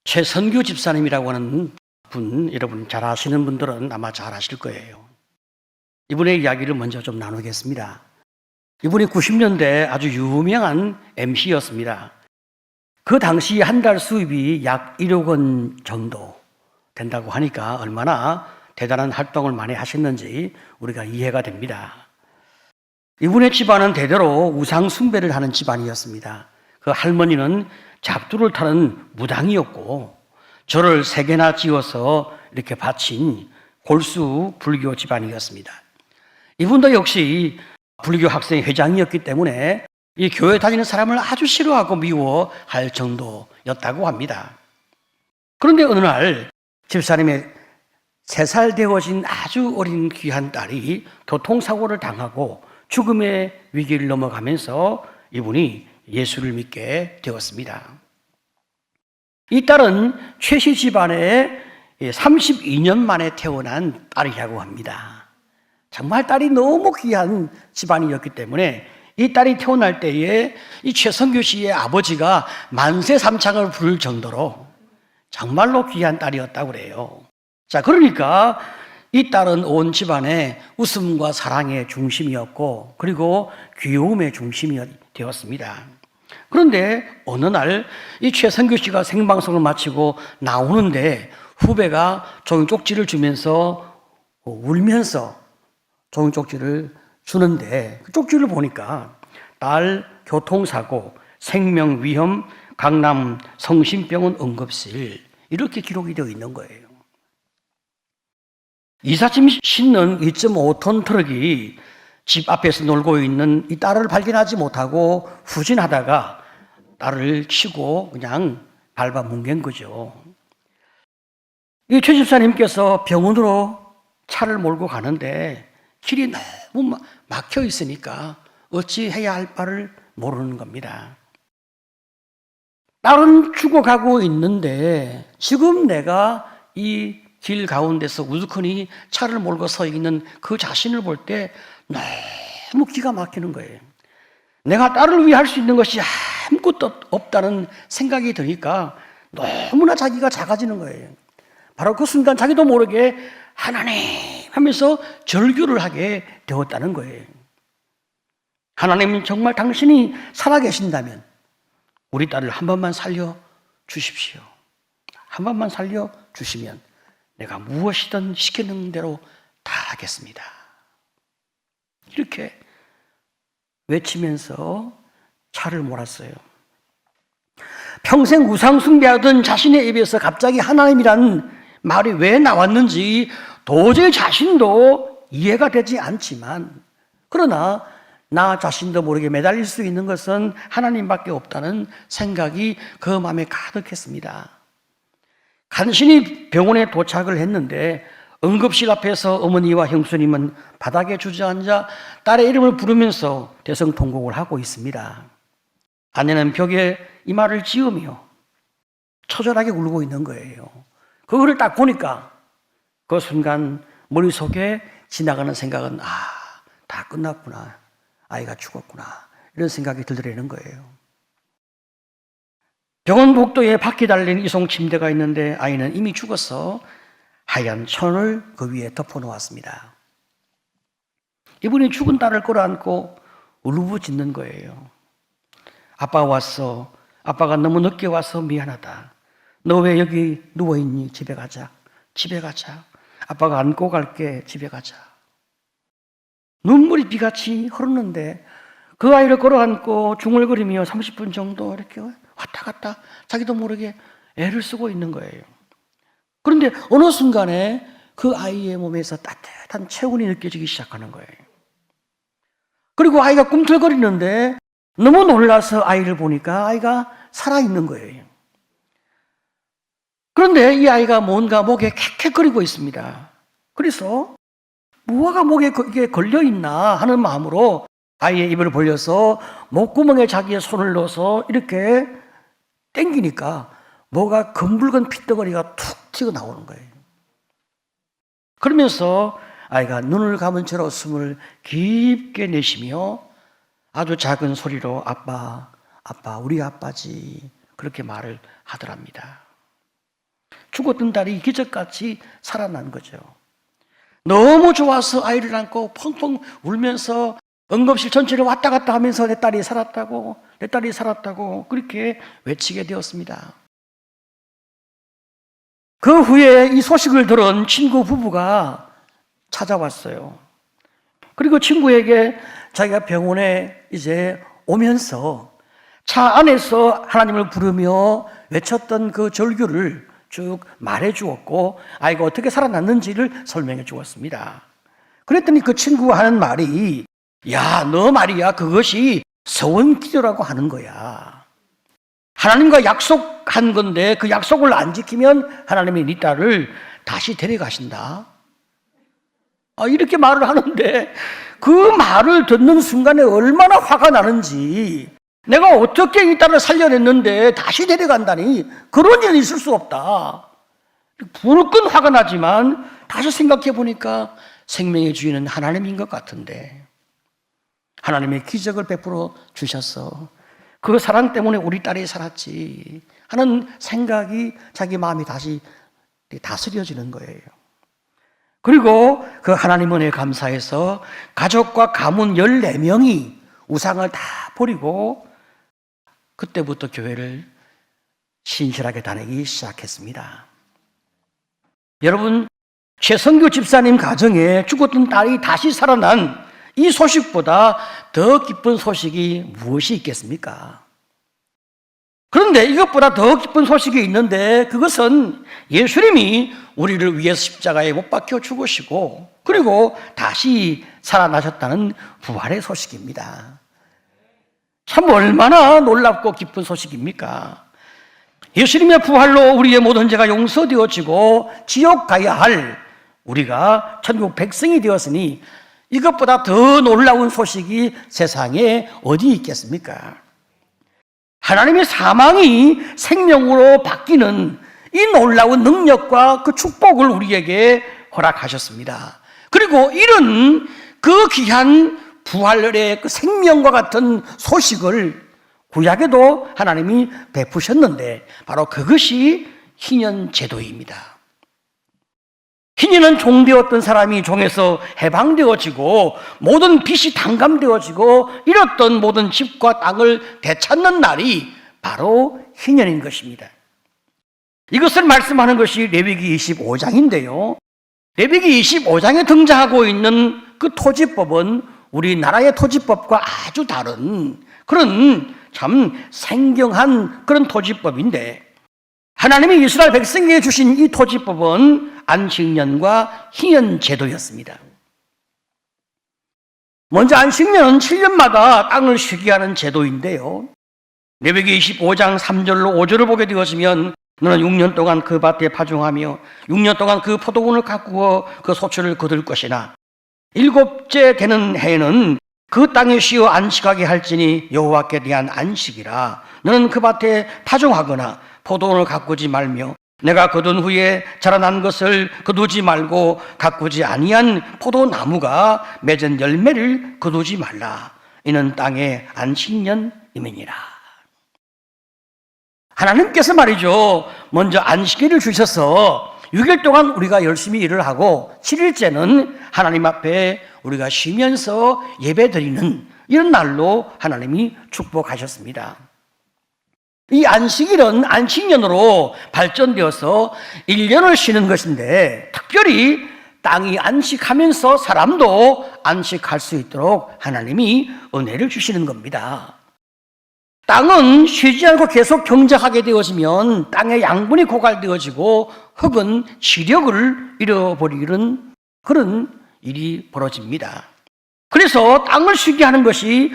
최선교 집사님이라고 하는 분, 여러분 잘 아시는 분들은 아마 잘 아실 거예요. 이분의 이야기를 먼저 좀 나누겠습니다. 이분이 90년대 아주 유명한 MC였습니다. 그 당시 한 달 수입이 약 1억 원 정도 된다고 하니까 얼마나 대단한 활동을 많이 하셨는지 우리가 이해가 됩니다. 이분의 집안은 대대로 우상 숭배를 하는 집안이었습니다. 그 할머니는 잡두를 타는 무당이었고 절을 3개나 지어서 이렇게 바친 골수 불교 집안이었습니다. 이분도 역시 불교 학생 회장이었기 때문에 이 교회 다니는 사람을 아주 싫어하고 미워할 정도였다고 합니다. 그런데 어느 날 집사님의 3살 되어진 아주 어린 귀한 딸이 교통사고를 당하고 죽음의 위기를 넘어가면서 이분이 예수를 믿게 되었습니다. 이 딸은 최씨 집안에 32년 만에 태어난 딸이라고 합니다. 정말 딸이 너무 귀한 집안이었기 때문에 이 딸이 태어날 때에 이 최선교 씨의 아버지가 만세 삼창을 부를 정도로 정말로 귀한 딸이었다고 그래요. 자, 그러니까 이 딸은 온 집안의 웃음과 사랑의 중심이었고 그리고 귀여움의 중심이 되었습니다. 그런데 어느 날 이 최선교 씨가 생방송을 마치고 나오는데 후배가 종이 쪽지를 주면서 울면서 종이 쪽지를 주는데 그 쪽지를 보니까 딸 교통사고, 생명위험, 강남 성심병원 응급실 이렇게 기록이 되어 있는 거예요. 이삿짐 싣는 2.5톤 트럭이 집 앞에서 놀고 있는 이 딸을 발견하지 못하고 후진하다가 딸을 치고 그냥 밟아 뭉갠 거죠. 이 최 집사님께서 병원으로 차를 몰고 가는데 길이 너무 막혀 있으니까 어찌 해야 할 바를 모르는 겁니다. 딸은 죽어가고 있는데 지금 내가 이 길 가운데서 우두커니 차를 몰고 서 있는 그 자신을 볼 때 너무 기가 막히는 거예요. 내가 딸을 위해 할 수 있는 것이 아무것도 없다는 생각이 드니까 너무나 자기가 작아지는 거예요. 바로 그 순간 자기도 모르게 하나님 하면서 절규를 하게 되었다는 거예요. 하나님 정말 당신이 살아계신다면 우리 딸을 한 번만 살려 주십시오. 한 번만 살려 주시면 내가 무엇이든 시키는 대로 다 하겠습니다. 이렇게 외치면서 차를 몰았어요. 평생 우상 숭배하던 자신의 입에서 갑자기 하나님이라는 말이 왜 나왔는지 도저히 자신도 이해가 되지 않지만 그러나 나 자신도 모르게 매달릴 수 있는 것은 하나님밖에 없다는 생각이 그 마음에 가득했습니다. 간신히 병원에 도착을 했는데 응급실 앞에서 어머니와 형수님은 바닥에 주저앉아 딸의 이름을 부르면서 대성통곡을 하고 있습니다. 아내는 벽에 이마를 지으며 처절하게 울고 있는 거예요. 그거를 딱 보니까 그 순간 머릿속에 지나가는 생각은 다 끝났구나. 아이가 죽었구나. 이런 생각이 들더라는 거예요. 병원 복도에 바퀴 달린 이송 침대가 있는데 아이는 이미 죽어서 하얀 천을 그 위에 덮어놓았습니다. 이분이 죽은 딸을 끌어안고 울부짖는 거예요. 아빠 왔어. 아빠가 너무 늦게 와서 미안하다. 너 왜 여기 누워있니? 집에 가자. 집에 가자. 아빠가 안고 갈게. 집에 가자. 눈물이 비같이 흐르는데 그 아이를 끌어안고 중얼거리며 30분 정도 이렇게 왔다 갔다 자기도 모르게 애를 쓰고 있는 거예요. 그런데 어느 순간에 그 아이의 몸에서 따뜻한 체온이 느껴지기 시작하는 거예요. 그리고 아이가 꿈틀거리는데 너무 놀라서 아이를 보니까 아이가 살아있는 거예요. 그런데 이 아이가 뭔가 목에 캑캑거리고 있습니다. 그래서 무화가 목에 이게 걸려있나 하는 마음으로 아이의 입을 벌려서 목구멍에 자기의 손을 넣어서 이렇게 당기니까 뭐가 검붉은 핏덩어리가 툭 튀어나오는 거예요. 그러면서 아이가 눈을 감은 채로 숨을 깊게 내쉬며 아주 작은 소리로 아빠, 아빠, 우리 아빠지, 그렇게 말을 하더랍니다. 죽었던 딸이 기적같이 살아난 거죠. 너무 좋아서 아이를 안고 펑펑 울면서 응급실 전체를 왔다 갔다 하면서 내 딸이 살았다고, 내 딸이 살았다고 그렇게 외치게 되었습니다. 그 후에 이 소식을 들은 친구 부부가 찾아왔어요. 그리고 친구에게 자기가 병원에 이제 오면서 차 안에서 하나님을 부르며 외쳤던 그 절규를 쭉 말해 주었고 아이가 어떻게 살아났는지를 설명해 주었습니다. 그랬더니 그 친구가 하는 말이, 야, 너 말이야, 그것이 서원기도라고 하는 거야. 하나님과 약속한 건데 그 약속을 안 지키면 하나님이 네 딸을 다시 데려가신다. 이렇게 말을 하는데 그 말을 듣는 순간에 얼마나 화가 나는지, 내가 어떻게 이 딸을 살려냈는데 다시 데려간다니, 그런 일이 있을 수 없다. 불끈 화가 나지만 다시 생각해 보니까 생명의 주인은 하나님인 것 같은데 하나님의 기적을 베풀어 주셔서 그 사랑 때문에 우리 딸이 살았지 하는 생각이 자기 마음이 다시 다스려지는 거예요. 그리고 그 하나님 은혜에 감사해서 가족과 가문 14명이 우상을 다 버리고 그때부터 교회를 신실하게 다니기 시작했습니다. 여러분, 최선교 집사님 가정에 죽었던 딸이 다시 살아난 이 소식보다 더 기쁜 소식이 무엇이 있겠습니까? 그런데 이것보다 더 기쁜 소식이 있는데 그것은 예수님이 우리를 위해서 십자가에 못 박혀 죽으시고 그리고 다시 살아나셨다는 부활의 소식입니다. 참 얼마나 놀랍고 기쁜 소식입니까? 예수님의 부활로 우리의 모든 죄가 용서되어지고 지옥 가야 할 우리가 천국 백성이 되었으니 이것보다 더 놀라운 소식이 세상에 어디 있겠습니까? 하나님의 사망이 생명으로 바뀌는 이 놀라운 능력과 그 축복을 우리에게 허락하셨습니다. 그리고 이런 그 귀한 부활의 그 생명과 같은 소식을 구약에도 하나님이 베푸셨는데 바로 그것이 희년 제도입니다. 희년은 종되었던 사람이 종에서 해방되어지고 모든 빚이 탕감되어지고 잃었던 모든 집과 땅을 되찾는 날이 바로 희년인 것입니다. 이것을 말씀하는 것이 레위기 25장인데요. 레위기 25장에 등장하고 있는 그 토지법은 우리나라의 토지법과 아주 다른 그런 참 생경한 그런 토지법인데 하나님이 이스라엘 백성에게 주신 이 토지법은 안식년과 희년 제도였습니다. 먼저 안식년은 7년마다 땅을 쉬게 하는 제도인데요. 레위기 25장 3절로 5절을 보게 되었으면 너는 6년 동안 그 밭에 파종하며 6년 동안 그 포도원을 가꾸어 그 소출을 거둘 것이나 7째 되는 해에는 그 땅에 쉬어 안식하게 할지니 여호와께 대한 안식이라. 너는 그 밭에 파종하거나 포도원을 가꾸지 말며 내가 거둔 후에 자라난 것을 거두지 말고 가꾸지 아니한 포도나무가 맺은 열매를 거두지 말라. 이는 땅의 안식년임이니라. 하나님께서 말이죠, 먼저 안식일을 주셔서 6일 동안 우리가 열심히 일을 하고 7일째는 하나님 앞에 우리가 쉬면서 예배드리는 이런 날로 하나님이 축복하셨습니다. 이 안식일은 안식년으로 발전되어서 1년을 쉬는 것인데 특별히 땅이 안식하면서 사람도 안식할 수 있도록 하나님이 은혜를 주시는 겁니다. 땅은 쉬지 않고 계속 경작하게 되어지면 땅의 양분이 고갈되어지고 흙은 지력을 잃어버리는 그런 일이 벌어집니다. 그래서 땅을 쉬게 하는 것이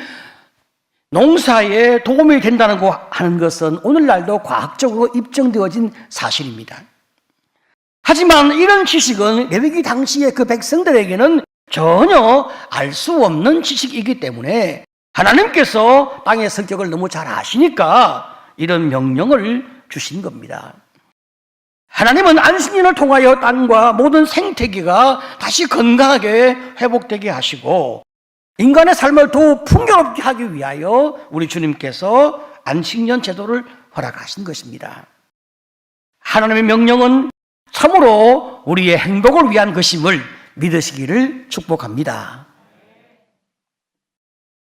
농사에 도움이 된다고 하는 것은 오늘날도 과학적으로 입증되어진 사실입니다. 하지만 이런 지식은 레위기 당시의 그 백성들에게는 전혀 알 수 없는 지식이기 때문에 하나님께서 땅의 성격을 너무 잘 아시니까 이런 명령을 주신 겁니다. 하나님은 안식년을 통하여 땅과 모든 생태계가 다시 건강하게 회복되게 하시고 인간의 삶을 더욱 풍요롭게 하기 위하여 우리 주님께서 안식년 제도를 허락하신 것입니다. 하나님의 명령은 참으로 우리의 행복을 위한 것임을 믿으시기를 축복합니다.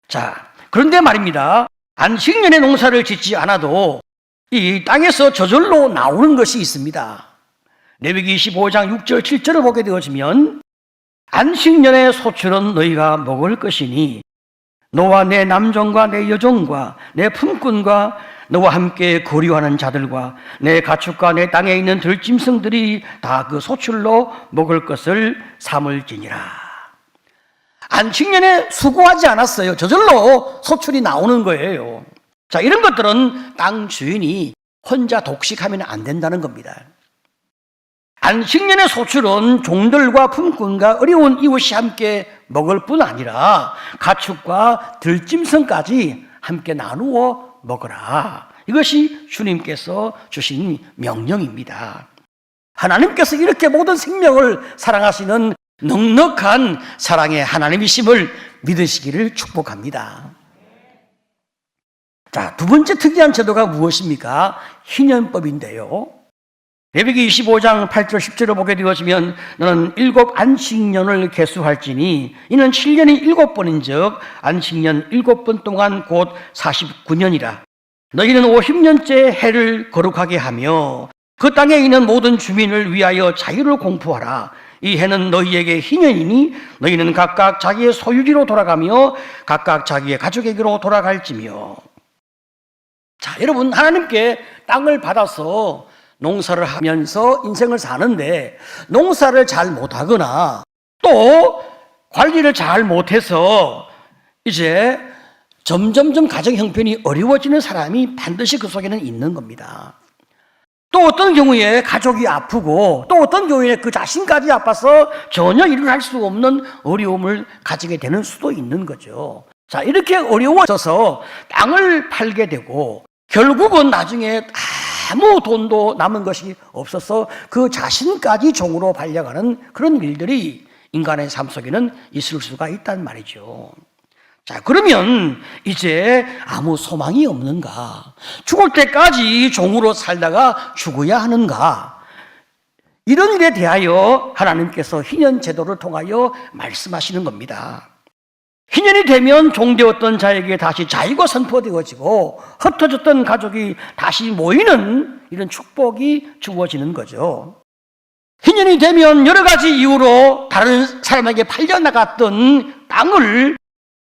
자, 그런데 말입니다. 안식년에 농사를 짓지 않아도 이 땅에서 저절로 나오는 것이 있습니다. 레위기 25장 6절 7절을 보게 되어지면 안식년의 소출은 너희가 먹을 것이니 너와 내 남종과 내 여종과 내 품꾼과 너와 함께 거류하는 자들과 내 가축과 내 땅에 있는 들짐승들이 다 그 소출로 먹을 것을 삼을지니라. 안식년에 수고하지 않았어요. 저절로 소출이 나오는 거예요. 자, 이런 것들은 땅 주인이 혼자 독식하면 안 된다는 겁니다. 안식년의 소출은 종들과 품꾼과 어려운 이웃이 함께 먹을 뿐 아니라 가축과 들짐승까지 함께 나누어 먹어라. 이것이 주님께서 주신 명령입니다. 하나님께서 이렇게 모든 생명을 사랑하시는 넉넉한 사랑의 하나님이심을 믿으시기를 축복합니다. 자, 두 번째 특이한 제도가 무엇입니까? 희년법인데요. 레위기 25장 8절 10절을 보게 되어지면 너는 7 안식년을 계수할지니 이는 7년이 7번인즉 안식년 7번 동안 곧 49년이라. 너희는 50년째 해를 거룩하게 하며 그 땅에 있는 모든 주민을 위하여 자유를 공포하라. 이 해는 너희에게 희년이니 너희는 각각 자기의 소유지로 돌아가며 각각 자기의 가족에게로 돌아갈지며. 자, 여러분, 하나님께 땅을 받아서 농사를 하면서 인생을 사는데 농사를 잘 못하거나 또 관리를 잘 못해서 이제 점점점 가정 형편이 어려워지는 사람이 반드시 그 속에는 있는 겁니다. 또 어떤 경우에 가족이 아프고 또 어떤 경우에 그 자신까지 아파서 전혀 일을 할 수 없는 어려움을 가지게 되는 수도 있는 거죠. 자, 이렇게 어려워져서 땅을 팔게 되고 결국은 나중에 아무 돈도 남은 것이 없어서 그 자신까지 종으로 팔려가는 그런 일들이 인간의 삶 속에는 있을 수가 있단 말이죠. 자, 그러면 이제 아무 소망이 없는가? 죽을 때까지 종으로 살다가 죽어야 하는가? 이런 일에 대하여 하나님께서 희년 제도를 통하여 말씀하시는 겁니다. 희년이 되면 종되었던 자에게 다시 자유가 선포되어지고 흩어졌던 가족이 다시 모이는 이런 축복이 주어지는 거죠. 희년이 되면 여러 가지 이유로 다른 사람에게 팔려나갔던 땅을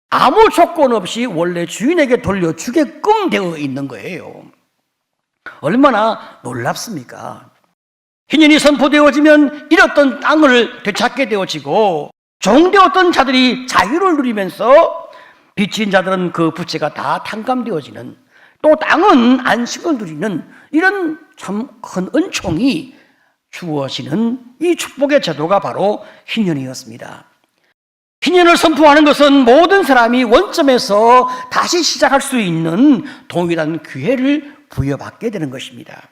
아무 조건 없이 원래 주인에게 돌려주게끔 되어 있는 거예요. 얼마나 놀랍습니까? 희년이 선포되어지면 잃었던 땅을 되찾게 되어지고 종되었던 자들이 자유를 누리면서 빚진 자들은 그 부채가 다 탕감되어지는, 또 땅은 안식을 누리는 이런 참 큰 은총이 주어지는 이 축복의 제도가 바로 희년이었습니다. 희년을 선포하는 것은 모든 사람이 원점에서 다시 시작할 수 있는 동일한 기회를 부여받게 되는 것입니다.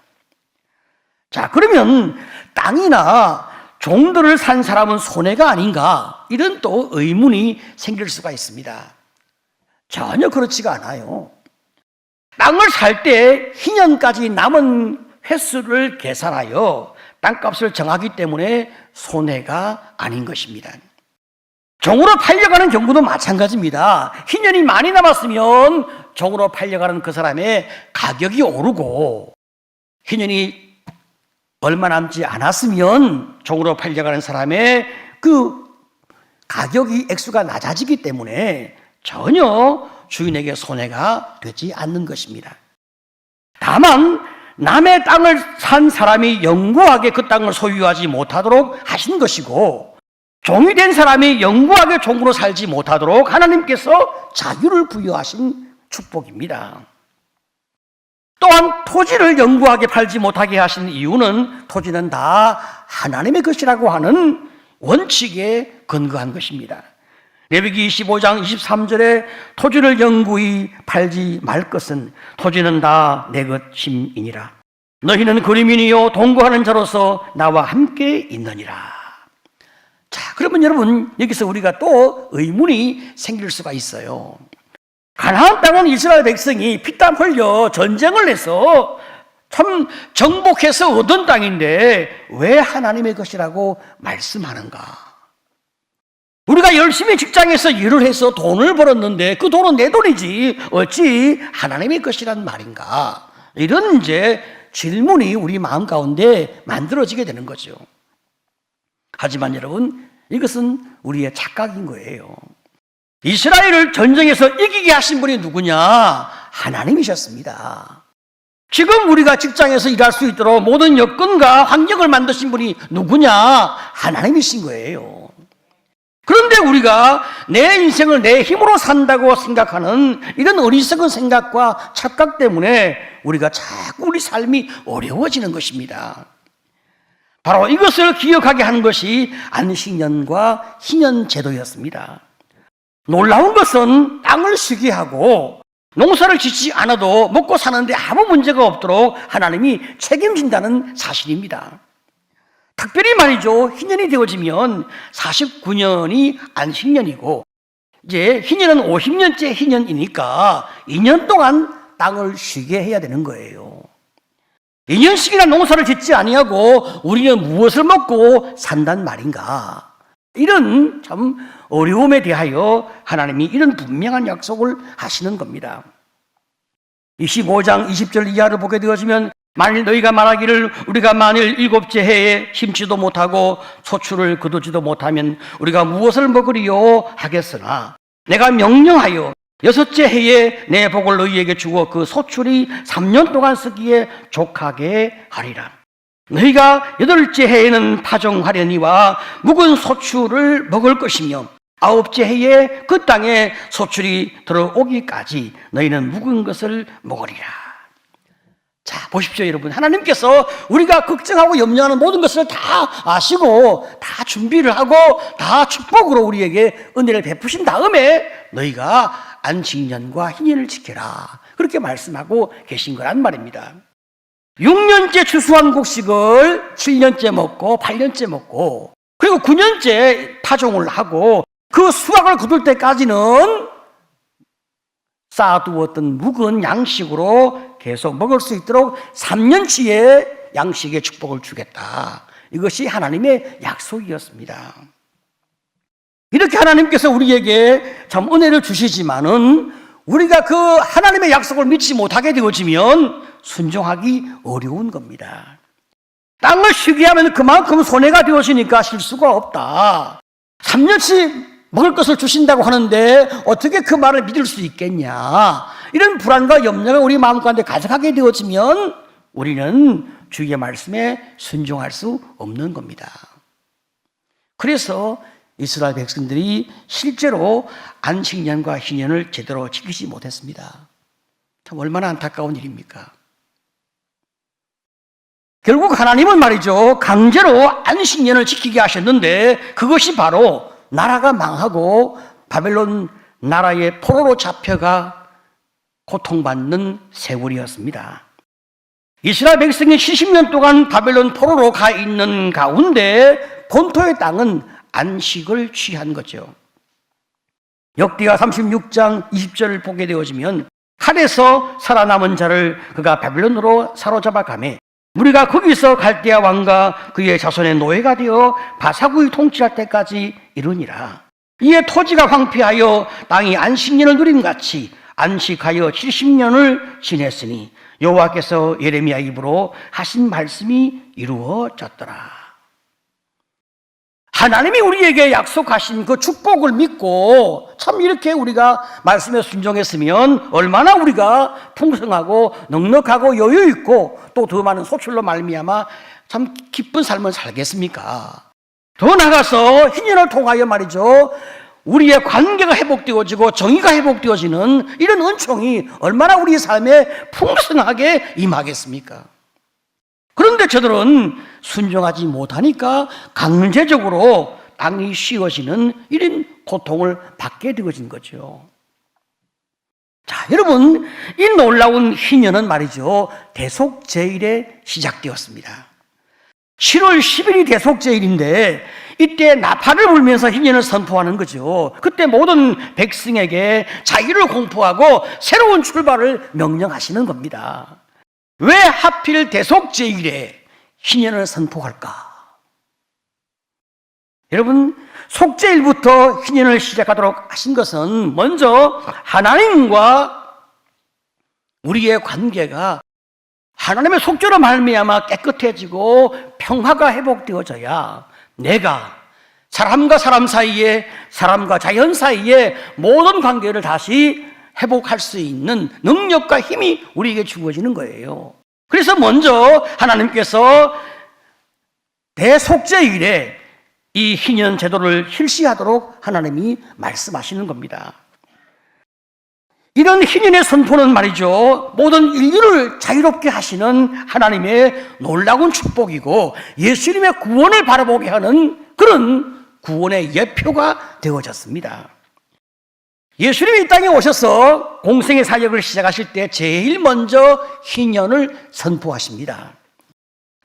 자, 그러면 땅이나 종들을 산 사람은 손해가 아닌가? 이런 또 의문이 생길 수가 있습니다. 전혀 그렇지가 않아요. 땅을 살 때 희년까지 남은 횟수를 계산하여 땅값을 정하기 때문에 손해가 아닌 것입니다. 종으로 팔려가는 경우도 마찬가지입니다. 희년이 많이 남았으면 종으로 팔려가는 그 사람의 가격이 오르고, 희년이 얼마 남지 않았으면 종으로 팔려가는 사람의 그 가격이 액수가 낮아지기 때문에 전혀 주인에게 손해가 되지 않는 것입니다. 다만 남의 땅을 산 사람이 영구하게 그 땅을 소유하지 못하도록 하신 것이고, 종이 된 사람이 영구하게 종으로 살지 못하도록 하나님께서 자유를 부여하신 축복입니다. 또한 토지를 영구하게 팔지 못하게 하신 이유는 토지는 다 하나님의 것이라고 하는 원칙에 근거한 것입니다. 레위기 25장 23절에 토지를 영구히 팔지 말 것은 토지는 다 내 것임이니라. 너희는 그리민이요 동거하는 자로서 나와 함께 있느니라. 자, 그러면 여러분 여기서 우리가 또 의문이 생길 수가 있어요. 가나안 땅은 이스라엘 백성이 피땀 흘려 전쟁을 해서 참 정복해서 얻은 땅인데 왜 하나님의 것이라고 말씀하는가? 우리가 열심히 직장에서 일을 해서 돈을 벌었는데 그 돈은 내 돈이지 어찌 하나님의 것이란 말인가? 이런 이제 질문이 우리 마음 가운데 만들어지게 되는 거죠. 하지만 여러분 이것은 우리의 착각인 거예요. 이스라엘을 전쟁에서 이기게 하신 분이 누구냐? 하나님이셨습니다. 지금 우리가 직장에서 일할 수 있도록 모든 여건과 환경을 만드신 분이 누구냐? 하나님이신 거예요. 그런데 우리가 내 인생을 내 힘으로 산다고 생각하는 이런 어리석은 생각과 착각 때문에 우리가 자꾸 우리 삶이 어려워지는 것입니다. 바로 이것을 기억하게 하는 것이 안식년과 희년 제도였습니다. 놀라운 것은 땅을 쉬게 하고 농사를 짓지 않아도 먹고 사는데 아무 문제가 없도록 하나님이 책임진다는 사실입니다. 특별히 말이죠. 희년이 되어지면 49년이 안식년이고 이제 희년은 50년째 희년이니까 2년 동안 땅을 쉬게 해야 되는 거예요. 2년씩이나 농사를 짓지 아니하고 우리는 무엇을 먹고 산단 말인가? 이런 참 어려움에 대하여 하나님이 이런 분명한 약속을 하시는 겁니다. 25장 20절 이하를 보게 되어지면 만일 너희가 말하기를 우리가 만일 7째 해에 심지도 못하고 소출을 거두지도 못하면 우리가 무엇을 먹으리요 하겠으나 내가 명령하여 6째 해에 내 복을 너희에게 주어 그 소출이 3년 동안 쓰기에 족하게 하리라. 너희가 8째 해에는 파종하려니와 묵은 소출을 먹을 것이며 9째 해에 그 땅에 소출이 들어오기까지 너희는 묵은 것을 먹으리라. 자, 보십시오, 여러분. 하나님께서 우리가 걱정하고 염려하는 모든 것을 다 아시고 다 준비를 하고 다 축복으로 우리에게 은혜를 베푸신 다음에 너희가 안식년과 희년을 지켜라. 그렇게 말씀하고 계신 거란 말입니다. 6년째 추수한 곡식을 7년째 먹고 8년째 먹고 그리고 9년째 파종을 하고 그 수확을 거둘 때까지는 쌓아두었던 묵은 양식으로 계속 먹을 수 있도록 3년치의 양식의 축복을 주겠다. 이것이 하나님의 약속이었습니다. 이렇게 하나님께서 우리에게 참 은혜를 주시지만은 우리가 그 하나님의 약속을 믿지 못하게 되어지면 순종하기 어려운 겁니다. 땅을 쉬게 하면 그만큼 손해가 되어지니까 쉴 수가 없다. 3년치 먹을 것을 주신다고 하는데 어떻게 그 말을 믿을 수 있겠냐. 이런 불안과 염려가 우리 마음 가운데 가득하게 되어지면 우리는 주의 말씀에 순종할 수 없는 겁니다. 그래서 이스라엘 백성들이 실제로 안식년과 희년을 제대로 지키지 못했습니다. 참 얼마나 안타까운 일입니까? 결국 하나님은 말이죠, 강제로 안식년을 지키게 하셨는데 그것이 바로 나라가 망하고 바벨론 나라의 포로로 잡혀가 고통받는 세월이었습니다. 이스라엘 백성이 70년 동안 바벨론 포로로 가 있는 가운데 본토의 땅은 안식을 취한 거죠. 역대하 36장 20절을 보게 되어지면 칼에서 살아남은 자를 그가 바벨론으로 사로잡아 가매 우리가 거기서 갈대아 왕과 그의 자손의 노예가 되어 바사구이 통치할 때까지 이르니라. 이에 토지가 황폐하여 땅이 안식년을 누림같이 안식하여 70년을 지냈으니 여호와께서 예레미야 입으로 하신 말씀이 이루어졌더라. 하나님이 우리에게 약속하신 그 축복을 믿고 참 이렇게 우리가 말씀에 순종했으면 얼마나 우리가 풍성하고 넉넉하고 여유 있고 또 더 많은 소출로 말미암아 참 기쁜 삶을 살겠습니까? 더 나아가서 희년을 통하여 말이죠, 우리의 관계가 회복되어지고 정의가 회복되어지는 이런 은총이 얼마나 우리 삶에 풍성하게 임하겠습니까? 그런데 저들은 순종하지 못하니까 강제적으로 땅이 쉬워지는 이런 고통을 받게 되어진 거죠. 자, 여러분, 이 놀라운 희년은 말이죠, 대속제일에 시작되었습니다. 7월 10일이 대속제일인데 이때 나팔을 불면서 희년을 선포하는 거죠. 그때 모든 백성에게 자유를 공포하고 새로운 출발을 명령하시는 겁니다. 왜 하필 대속제일에 희년을 선포할까? 여러분, 속죄일부터 희년을 시작하도록 하신 것은 먼저 하나님과 우리의 관계가 하나님의 속죄로 말미암아 깨끗해지고 평화가 회복되어져야 내가 사람과 사람 사이에, 사람과 자연 사이에 모든 관계를 다시 회복할 수 있는 능력과 힘이 우리에게 주어지는 거예요. 그래서 먼저 하나님께서 대속죄일에 이 희년 제도를 실시하도록 하나님이 말씀하시는 겁니다. 이런 희년의 선포는 말이죠, 모든 인류를 자유롭게 하시는 하나님의 놀라운 축복이고 예수님의 구원을 바라보게 하는 그런 구원의 예표가 되어졌습니다. 예수님이 이 땅에 오셔서 공생의 사역을 시작하실 때 제일 먼저 희년을 선포하십니다.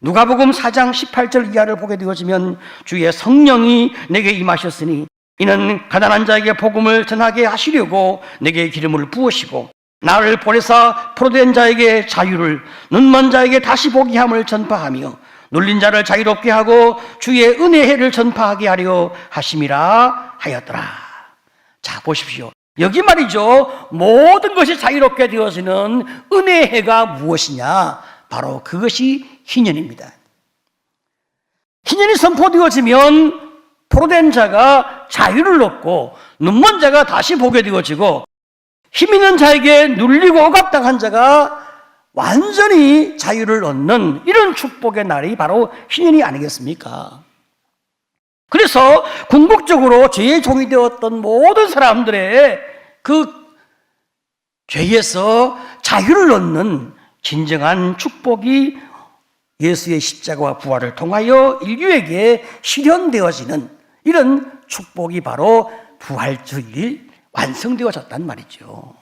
누가복음 4장 18절 이하를 보게 되어지면 주의 성령이 내게 임하셨으니 이는 가난한 자에게 복음을 전하게 하시려고 내게 기름을 부으시고 나를 보내사 포로된 자에게 자유를, 눈먼 자에게 다시 보게 함을 전파하며 눌린 자를 자유롭게 하고 주의 은혜의 해를 전파하게 하려 하심이라 하였더라. 자, 보십시오. 여기 말이죠, 모든 것이 자유롭게 되어지는 은혜의 해가 무엇이냐? 바로 그것이 희년입니다. 희년이 선포되어지면 포로된 자가 자유를 얻고 눈먼 자가 다시 보게 되어지고 힘 있는 자에게 눌리고 억압당한 자가 완전히 자유를 얻는 이런 축복의 날이 바로 희년이 아니겠습니까? 그래서 궁극적으로 죄의 종이 되었던 모든 사람들의 그 죄에서 자유를 얻는 진정한 축복이 예수의 십자가와 부활을 통하여 인류에게 실현되어지는 이런 축복이 바로 부활주일 완성되어졌단 말이죠.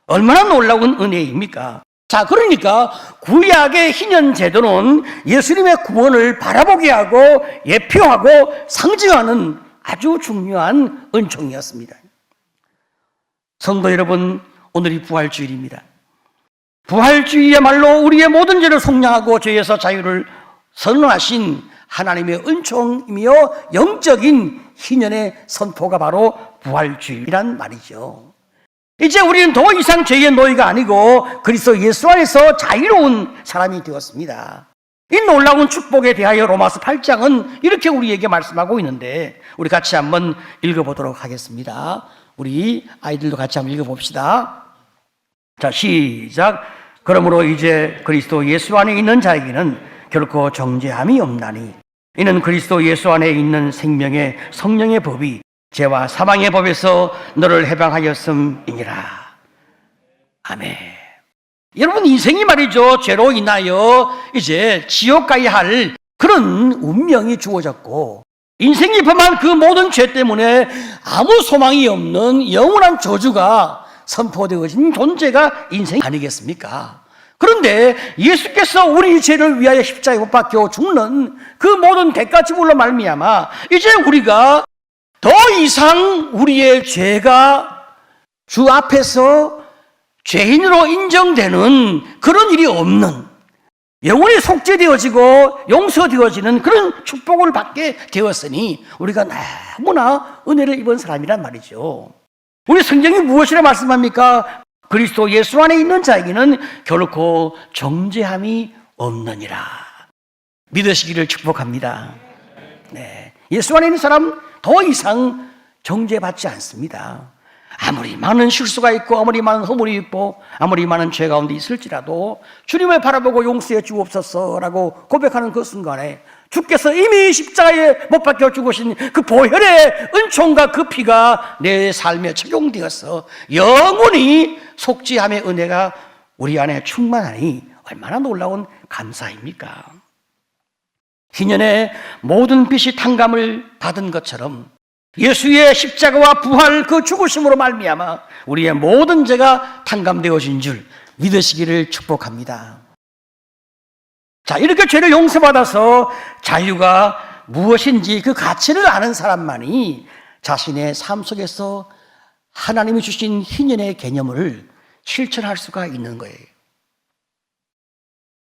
얼마나 놀라운 은혜입니까? 자, 그러니까 구약의 희년 제도는 예수님의 구원을 바라보게 하고 예표하고 상징하는 아주 중요한 은총이었습니다. 성도 여러분, 오늘이 부활주일입니다. 부활주의야말로 우리의 모든 죄를 속량하고 죄에서 자유를 선언하신 하나님의 은총이며 영적인 희년의 선포가 바로 부활주의란 말이죠. 이제 우리는 더 이상 죄의 노예가 아니고 그리스도 예수 안에서 자유로운 사람이 되었습니다. 이 놀라운 축복에 대하여 로마서 8장은 이렇게 우리에게 말씀하고 있는데 우리 같이 한번 읽어보도록 하겠습니다. 우리 아이들도 같이 한번 읽어봅시다. 자, 시작. 그러므로 이제 그리스도 예수 안에 있는 자에게는 결코 정죄함이 없나니 이는 그리스도 예수 안에 있는 생명의 성령의 법이 죄와 사망의 법에서 너를 해방하였음이니라. 아멘. 여러분, 인생이 말이죠, 죄로 인하여 이제 지옥 가야 할 그런 운명이 주어졌고 인생이 범한 그 모든 죄 때문에 아무 소망이 없는 영원한 저주가 선포되어진 존재가 인생 아니겠습니까? 그런데 예수께서 우리 죄를 위하여 십자가에 못 박혀 죽는 그 모든 대가지불로 말미암아 이제 우리가 더 이상 우리의 죄가 주 앞에서 죄인으로 인정되는 그런 일이 없는 영원히 속죄되어지고 용서되어지는 그런 축복을 받게 되었으니 우리가 너무나 은혜를 입은 사람이란 말이죠. 우리 성경이 무엇이라 말씀합니까? 그리스도 예수 안에 있는 자에게는 결코 정죄함이 없느니라. 믿으시기를 축복합니다. 네, 예수 안에 있는 사람 더 이상 정죄받지 않습니다. 아무리 많은 실수가 있고 아무리 많은 허물이 있고 아무리 많은 죄 가운데 있을지라도 주님을 바라보고 용서해 주옵소서라고 고백하는 그 순간에 주께서 이미 십자가에 못 박혀 죽으신 그 보혈의 은총과 그 피가 내 삶에 적용되어서 영원히 속죄함의 은혜가 우리 안에 충만하니 얼마나 놀라운 감사입니까? 희년의 모든 빛이 탕감을 받은 것처럼 예수의 십자가와 부활 그 죽으심으로 말미암아 우리의 모든 죄가 탕감되어진 줄 믿으시기를 축복합니다. 자, 이렇게 죄를 용서받아서 자유가 무엇인지 그 가치를 아는 사람만이 자신의 삶 속에서 하나님이 주신 희년의 개념을 실천할 수가 있는 거예요.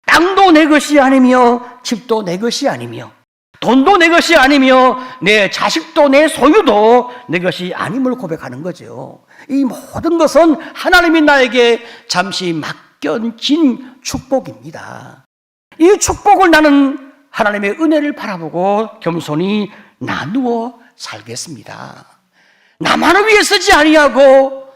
땅도 내 것이 아니며 집도 내 것이 아니며 돈도 내 것이 아니며 내 자식도 내 소유도 내 것이 아님을 고백하는 거죠. 이 모든 것은 하나님이 나에게 잠시 맡겨진 축복입니다. 이 축복을 나는 하나님의 은혜를 바라보고 겸손히 나누어 살겠습니다. 나만을 위해 쓰지 아니하고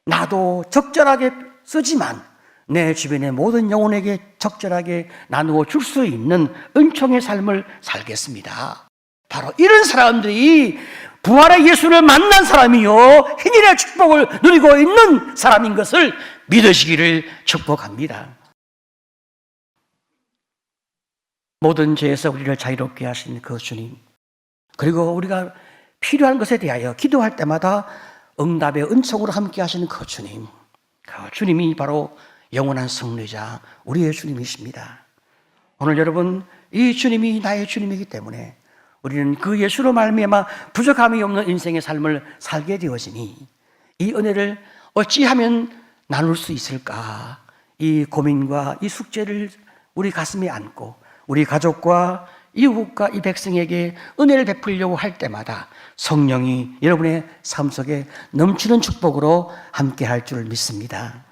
나도 적절하게 쓰지만 내 주변의 모든 영혼에게 적절하게 나누어 줄 수 있는 은총의 삶을 살겠습니다. 바로 이런 사람들이 부활의 예수를 만난 사람이요 희년의 축복을 누리고 있는 사람인 것을 믿으시기를 축복합니다. 모든 죄에서 우리를 자유롭게 하신 그 주님, 그리고 우리가 필요한 것에 대하여 기도할 때마다 응답의 은총으로 함께 하시는 그 주님, 그 주님이 바로 영원한 승리자 우리의 주님이십니다. 오늘 여러분, 이 주님이 나의 주님이기 때문에 우리는 그 예수로 말미암아 부족함이 없는 인생의 삶을 살게 되어지니 이 은혜를 어찌하면 나눌 수 있을까, 이 고민과 이 숙제를 우리 가슴에 안고 우리 가족과 이웃과 이 백성에게 은혜를 베풀려고 할 때마다 성령이 여러분의 삶 속에 넘치는 축복으로 함께 할 줄 믿습니다.